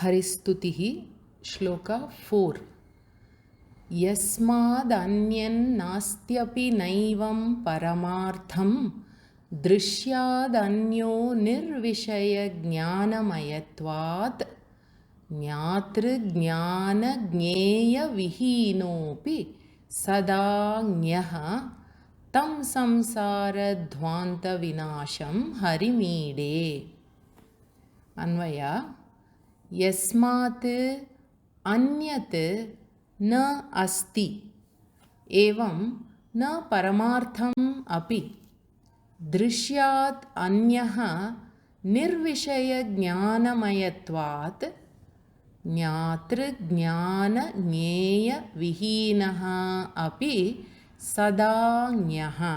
Haristuti, Shloka 4. Yasmadanyannastyapi naivam paramartham drishyadannyo nirvishaya jnanamayatvat jnatru jnana jneya vihinopi sadagnaha tam samsara dhvanta vinasham harimide. Anvaya. Yasmat anyat na asti evam na paramartham api drishyat anyaha nirvishaya jnanamayatvat jnatru jnana jneya vihinaha api sadagnaha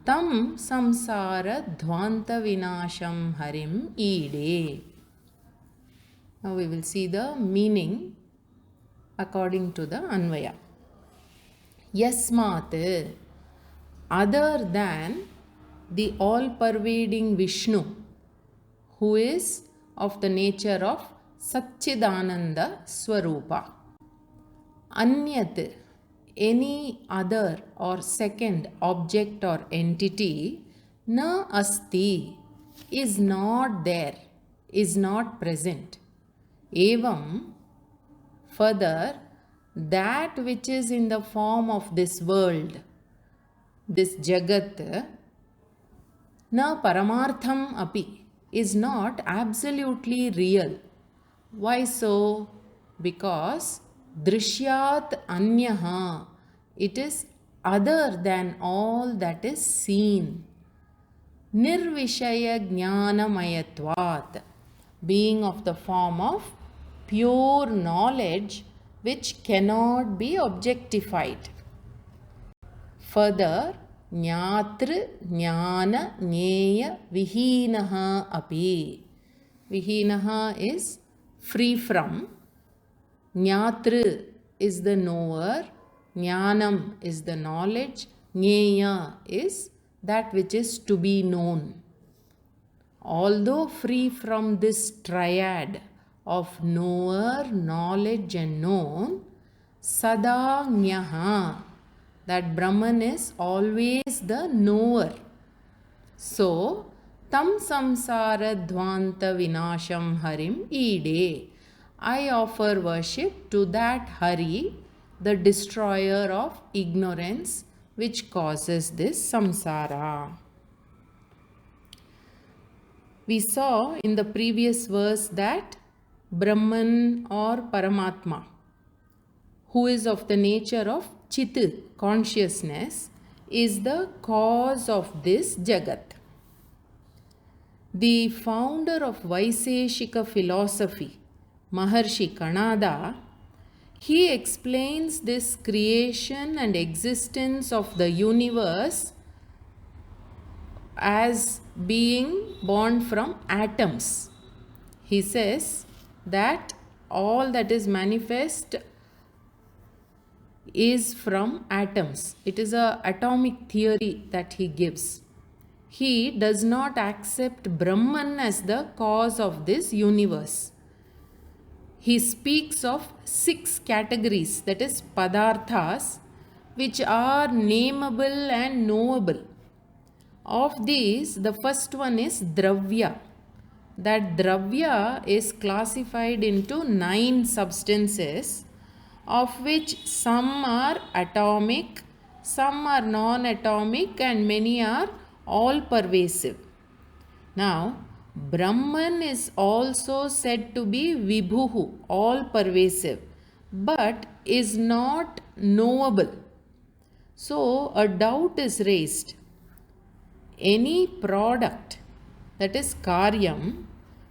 tam samsara dhvanta vinasham harim ide. Now we will see the meaning according to the Anvaya. Yasmat, other than the all-pervading Vishnu, who is of the nature of Satchidananda Swarupa. Anyat, any other or second object or entity, na asti, is not there, is not present. Evam, further, that which is in the form of this world, this jagat, na paramartham api, is not absolutely real. Why so? Because drishyat anyaha, it is other than all that is seen. Nirvishaya jnanamayatvat, being of the form of pure knowledge which cannot be objectified. Further, jnatru jnana jneya vihinaha api. Vihinaha is free from. Jnatru is the knower. Jnanam is the knowledge. Jneya is that which is to be known. Although free from this triad of knower, knowledge and known, sadagnaha, that Brahman is always the knower. So, tam samsara dhvanta vinasham harim ide. I offer worship to that Hari, the destroyer of ignorance, which causes this samsara. We saw in the previous verse that Brahman or Paramatma, who is of the nature of Chit, consciousness, is the cause of this Jagat. The founder of Vaiseshika philosophy, Maharshi Kanada, he explains this creation and existence of the universe as being born from atoms. He says that all that is manifest is from atoms. It is an atomic theory that he gives. He does not accept Brahman as the cause of this universe. He speaks of 6 categories, that is padarthas, which are nameable and knowable. Of these, the first one is dravya. That dravya is classified into 9 substances, of which some are atomic, some are non-atomic, and many are all-pervasive. Now, Brahman is also said to be vibhuhu, all-pervasive, but is not knowable. So, a doubt is raised. Any product, that is karyam,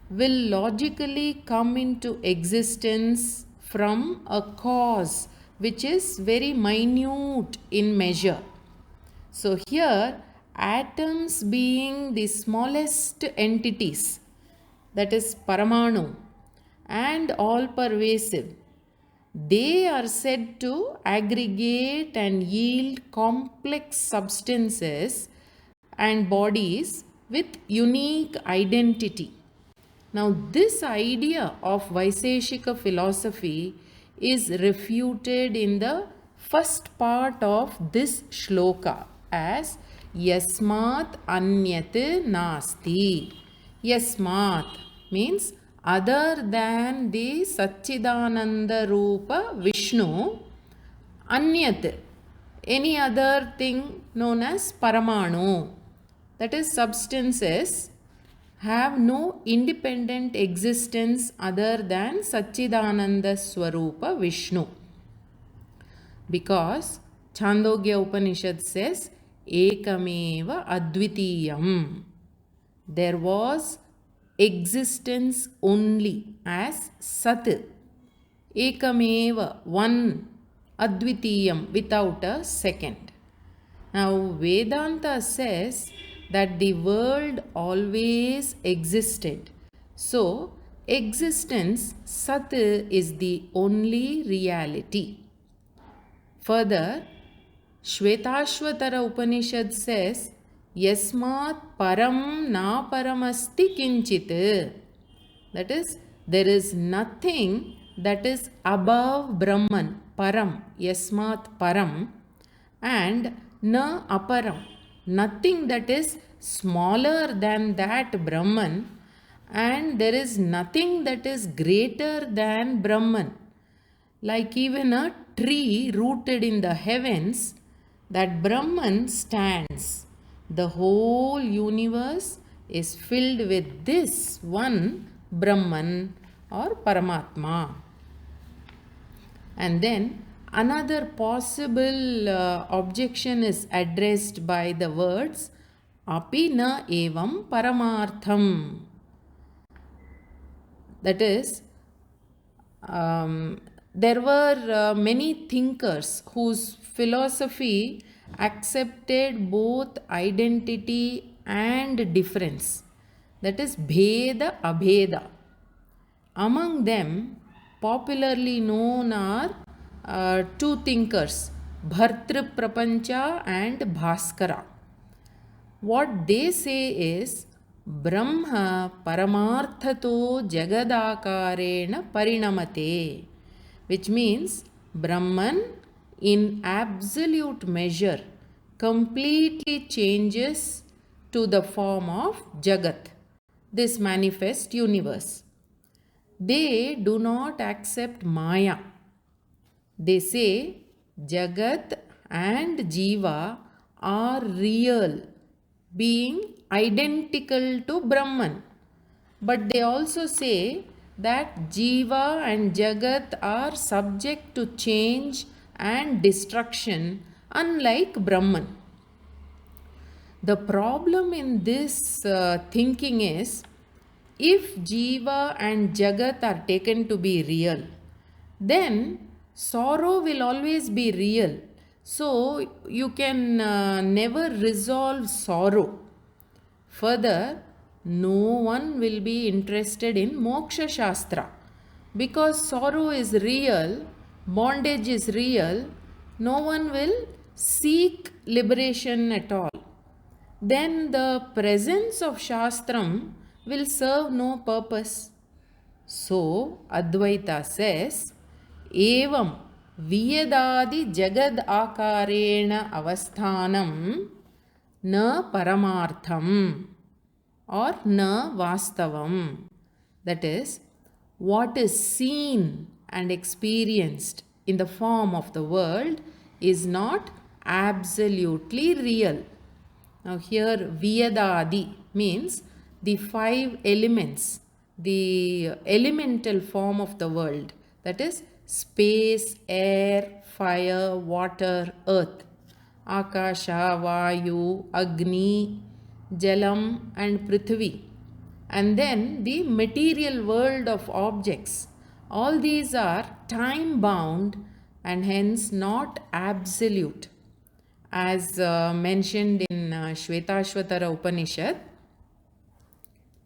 will logically come into existence from a cause which is very minute in measure. So here, atoms being the smallest entities, that is Paramanu, and all pervasive, they are said to aggregate and yield complex substances and bodies with unique identity. Now, this idea of Vaiseshika philosophy is refuted in the first part of this shloka as Yasmat Anyat Nasti. Yasmat means other than the Satchidananda Rupa Vishnu, Anyat, any other thing known as Paramanu, that is substances, have no independent existence other than Satchidananda Swarupa Vishnu. Because Chandogya Upanishad says, Ekameva Advitiyam. There was existence only as Sat. Ekameva, one, Advitiyam, without a second. Now, Vedanta says that the world always existed. So, existence, Sat, is the only reality. Further, Shvetashvatara Upanishad says, Yasmat param na paramasti kinchit. That is, there is nothing that is above Brahman, param, Yasmat param, and na aparam, nothing that is smaller than that Brahman, and there is nothing that is greater than Brahman. Like even a tree rooted in the heavens, that Brahman stands. The whole universe is filled with this one Brahman or Paramatma. And then another possible objection is addressed by the words Api na evam paramartham. That is, there were many thinkers whose philosophy accepted both identity and difference. That is, Bheda Abheda. Among them, popularly known are two thinkers, Bhartru Prapancha and Bhaskara. What they say is, Brahma Paramarthato Jagadakarena Parinamate, which means Brahman in absolute measure completely changes to the form of Jagat, this manifest universe. They do not accept Maya. They say Jagat and Jiva are real, being identical to Brahman. But they also say that Jiva and Jagat are subject to change and destruction, unlike Brahman. The problem in this thinking is, if Jiva and Jagat are taken to be real, then sorrow will always be real. So you can never resolve sorrow. Further, no one will be interested in Moksha Shastra. Because sorrow is real, bondage is real, no one will seek liberation at all. Then the presence of Shastram will serve no purpose. So, Advaita says, Evam Viyadadi Jagad Akarena Avasthanam Na Paramartham or Na Vastavam. That is, what is seen and experienced in the form of the world is not absolutely real. Now here Viyadadi means the 5 elements, the elemental form of the world, that is space, air, fire, water, earth, Akasha, Vayu, Agni, Jalam and Prithvi. And then the material world of objects. All these are time bound and hence not absolute. As mentioned in Shvetashvatara Upanishad,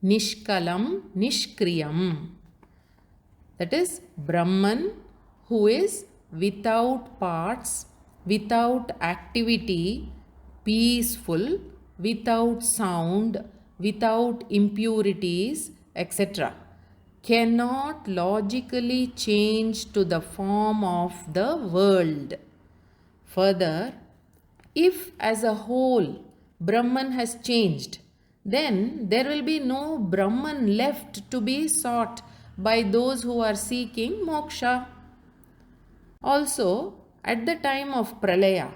Nishkalam Nishkriyam. That is Brahman who is without parts, without activity, peaceful, without sound, without impurities, etc., cannot logically change to the form of the world. Further, if as a whole Brahman has changed, then there will be no Brahman left to be sought by those who are seeking moksha. Also, at the time of Pralaya,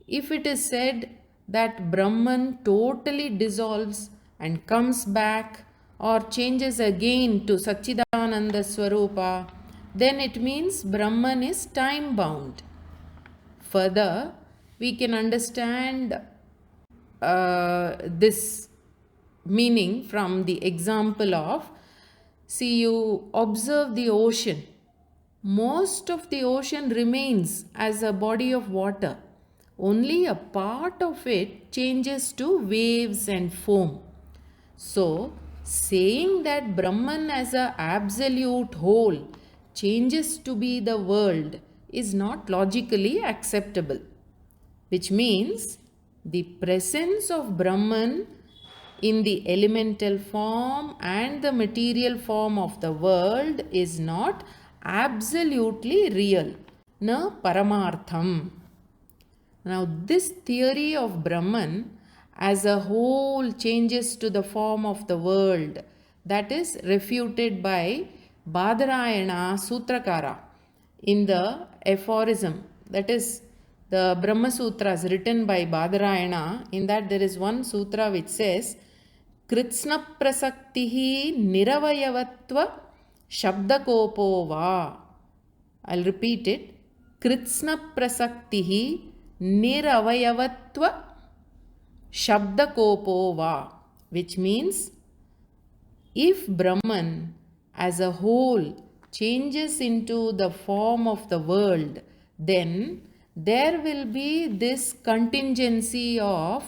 if it is said that Brahman totally dissolves and comes back or changes again to Satchidananda Swarupa, then it means Brahman is time bound. Further, we can understand this meaning from the example of, see, you observe the ocean. Most of the ocean remains as a body of water. Only a part of it changes to waves and foam. So, saying that Brahman as an absolute whole changes to be the world is not logically acceptable, which means the presence of Brahman in the elemental form and the material form of the world is not absolutely real, na paramartham. Now, this theory of Brahman as a whole changes to the form of the world, that is refuted by Badarayana Sutrakara in the aphorism, that is the Brahma Sutras written by Badarayana. In that there is one sutra which says, Kritsna prasaktihi niravayavatva shabdakopo va. I'll repeat it. Kritsna prasaktihi niravayavatva shabdakopo va, which means if Brahman as a whole changes into the form of the world, then there will be this contingency of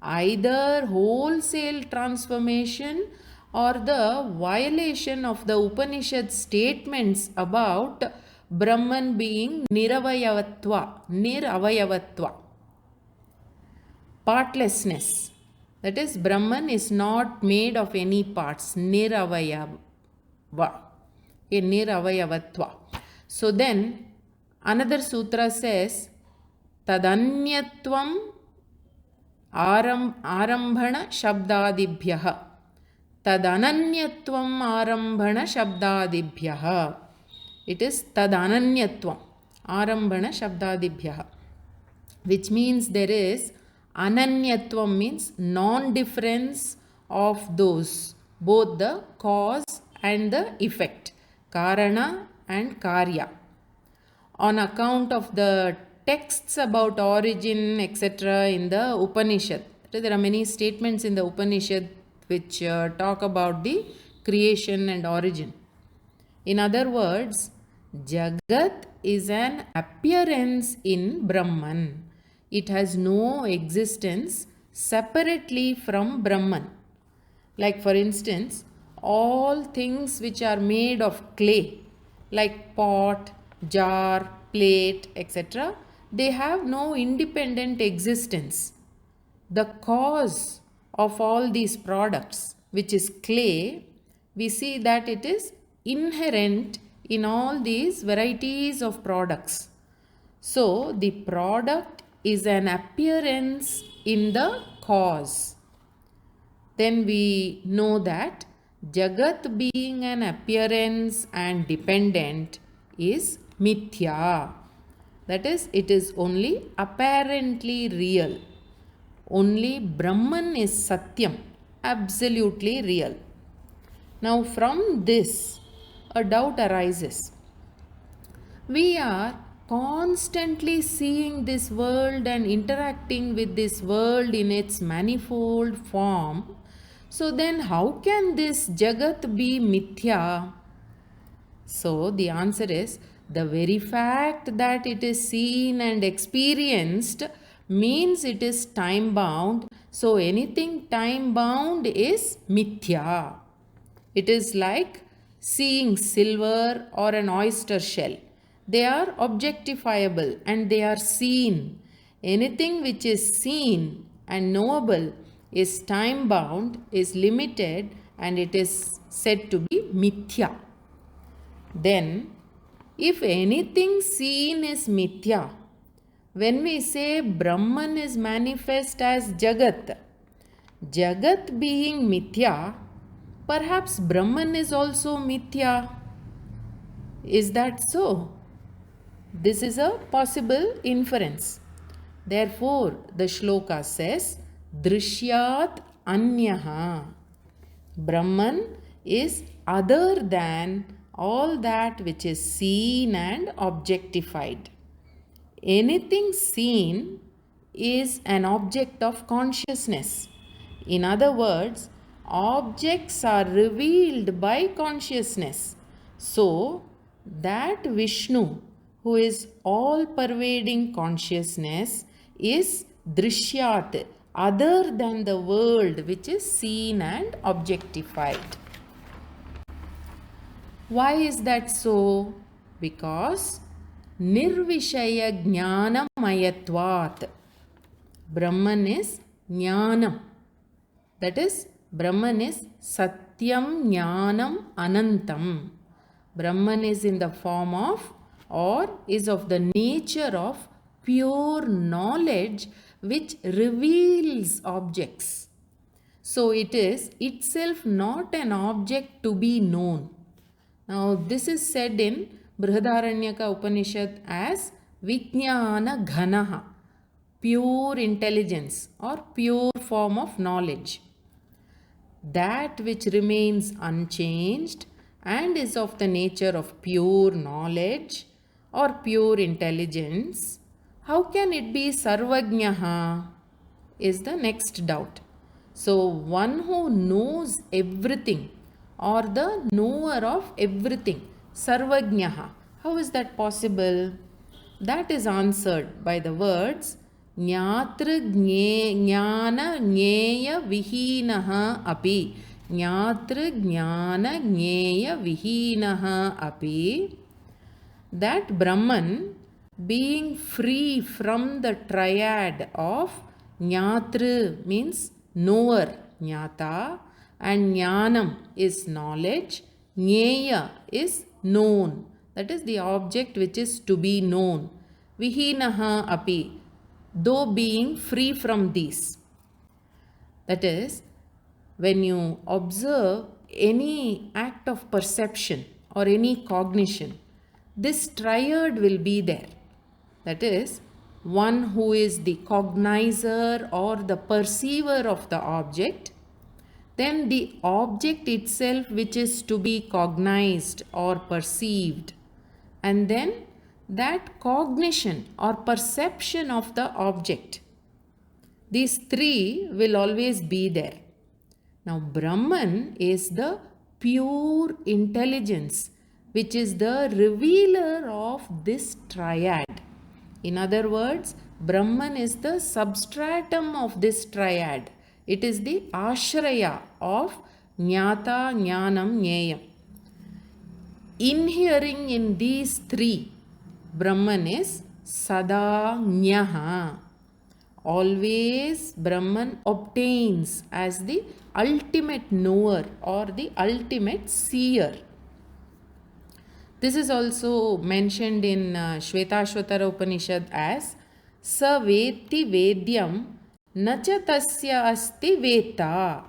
either wholesale transformation or the violation of the Upanishad statements about Brahman being niravayavatva, partlessness. That is, Brahman is not made of any parts, niravayavatva. So then, another sutra says, tadanyatvam arambhana shabdadibhyaha. Tadananyatvam arambhana shabdadibhyaha. It is tadananyatvam arambhana shabdadibhyaha, which means there is ananyatvam, means non-difference of those, both the cause and the effect, karana and karya. On account of the texts about origin, etc., in the Upanishad. There are many statements in the Upanishad which talk about the creation and origin. In other words, Jagat is an appearance in Brahman. It has no existence separately from Brahman. Like for instance, all things which are made of clay, like pot, jar, plate, etc., they have no independent existence. The cause of all these products, which is clay, we see that it is inherent in all these varieties of products. So, the product is an appearance in the cause. Then we know that Jagat being an appearance and dependent is mithya. That is, it is only apparently real. Only Brahman is Satyam, absolutely real. Now from this, a doubt arises. We are constantly seeing this world and interacting with this world in its manifold form. So then how can this Jagat be mithya? So the answer is, the very fact that it is seen and experienced means it is time bound. So anything time bound is mithya. It is like seeing silver or an oyster shell. They are objectifiable and they are seen. Anything which is seen and knowable is time bound, is limited, and it is said to be mithya. Then, if anything seen is mithya, when we say Brahman is manifest as Jagat, Jagat being mithya, perhaps Brahman is also mithya. Is that so? This is a possible inference. Therefore, the shloka says, Drishyat Anyaha. Brahman is other than all that which is seen and objectified. Anything seen is an object of consciousness. In other words, objects are revealed by consciousness. So, that Vishnu, who is all-pervading consciousness, is Drishyat, other than the world which is seen and objectified. Why is that so? Because Nirvishaya Jnana Mayatvat. Brahman is Jnanam. That is, Brahman is Satyam Jnanam Anantam. Brahman is in the form of or is of the nature of pure knowledge which reveals objects. So it is itself not an object to be known. Now this is said in Brihadaranyaka Upanishad as Vijnana Ghanaha, pure intelligence or pure form of knowledge. That which remains unchanged and is of the nature of pure knowledge or pure intelligence, how can it be Sarvajnaha? Is the next doubt. So, one who knows everything or the knower of everything, Sarvajnaha. How is that possible? That is answered by the words Jnatra Jnana Jneya Vihinaha Api. Jnatra Jnana Jneya Vihinaha Api. That Brahman, being free from the triad of Jnatra means knower, Jnata, and Jnanam is knowledge, Jneya is known. That is the object which is to be known. Vihinaha api, though being free from these. That is, when you observe any act of perception or any cognition, this triad will be there. That is, one who is the cognizer or the perceiver of the object, then the object itself which is to be cognized or perceived, and then that cognition or perception of the object. These three will always be there. Now, Brahman is the pure intelligence which is the revealer of this triad. In other words, Brahman is the substratum of this triad. It is the ashraya of Jnata, Jnanam, Jneyam. Inhering in these three, Brahman is Sadajnaha. Always Brahman obtains as the ultimate knower or the ultimate seer. This is also mentioned in Shvetashvatara Upanishad as Sa Veti Vedyam Nacha Tasya Asti Veta.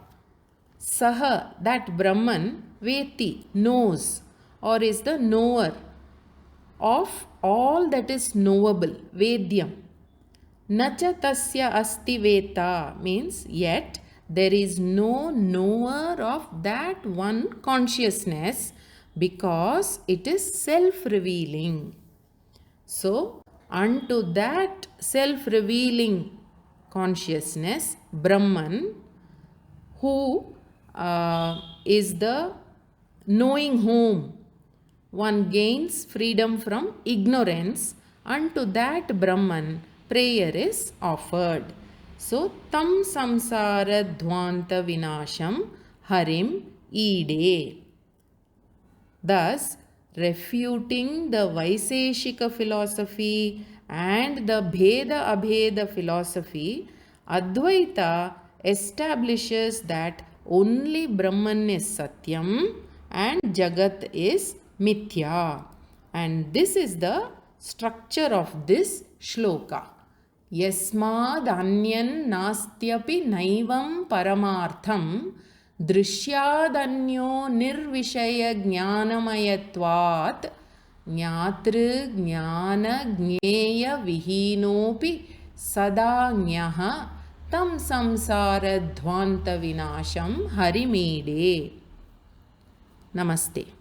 Saha, that Brahman, Veti, knows or is the knower of all that is knowable, Vedyam. Nacha Tasya Asti Veta means yet there is no knower of that one consciousness because it is self-revealing. So, unto that self-revealing consciousness, Brahman, who is the knowing whom one gains freedom from ignorance, unto that Brahman prayer is offered. So, tam samsara dhvanta vinasham harim ide. Thus, refuting the Vaiseshika philosophy and the Bheda Abheda philosophy, Advaita establishes that Only Brahman is Satyam and Jagat is Mithya. And this is the structure of this shloka. Yasmad anyan nastyapi naivam paramartham drishyadanyo nirvishaya jnanamayatvat jnatru jnana jneya vihinopi sada jnaha tam samsara dhvanta vinasham harimede. Namaste.